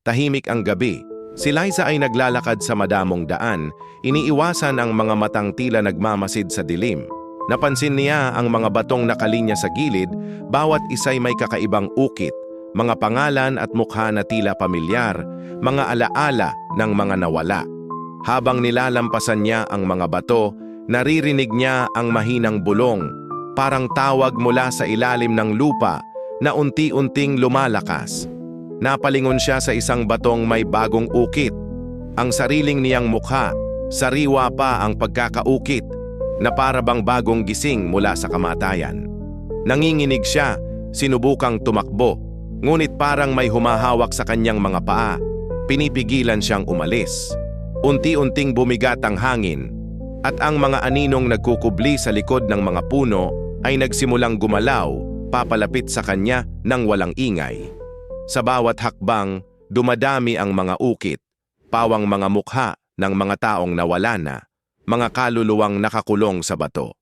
Tahimik ang gabi. Si Liza ay naglalakad sa madamong daan, iniiwasan ang mga matang tila nagmamasid sa dilim. Napansin niya ang mga batong nakalinya sa gilid, bawat isa'y may kakaibang ukit, mga pangalan at mukha na tila pamilyar, mga alaala ng mga nawala. Habang nilalampasan niya ang mga bato, naririnig niya ang mahinang bulong, parang tawag mula sa ilalim ng lupa na unti-unting lumalakas. Napalingon siya sa isang batong may bagong ukit. Ang sariling niyang mukha, sariwa pa ang pagkakaukit, na para bang bagong gising mula sa kamatayan. Nanginginig siya, sinubukang tumakbo, ngunit parang may humahawak sa kanyang mga paa. Pinipigilan siyang umalis. Unti-unting bumigat ang hangin, at ang mga aninong nagkukubli sa likod ng mga puno ay nagsimulang gumalaw, papalapit sa kanya ng walang ingay. Sa bawat hakbang, dumadami ang mga ukit, pawang mga mukha ng mga taong nawala na, mga kaluluwang nakakulong sa bato.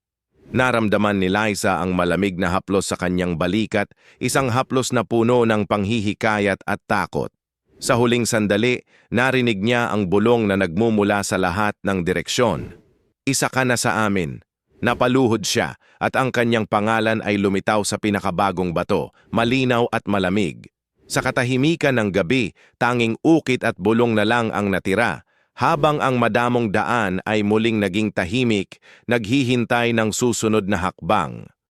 Naramdaman ni Liza ang malamig na haplos sa kanyang balikat, isang haplos na puno ng panghihikayat at takot. Sa huling sandali, narinig niya ang bulong na nagmumula sa lahat ng direksyon. Isa ka na sa amin. Napaluhod siya at ang kanyang pangalan ay lumitaw sa pinakabagong bato, malinaw at malamig. Sa katahimikan ng gabi, tanging ukit at bulong na lang ang natira, habang ang madamong daan ay muling naging tahimik, naghihintay ng susunod na hakbang.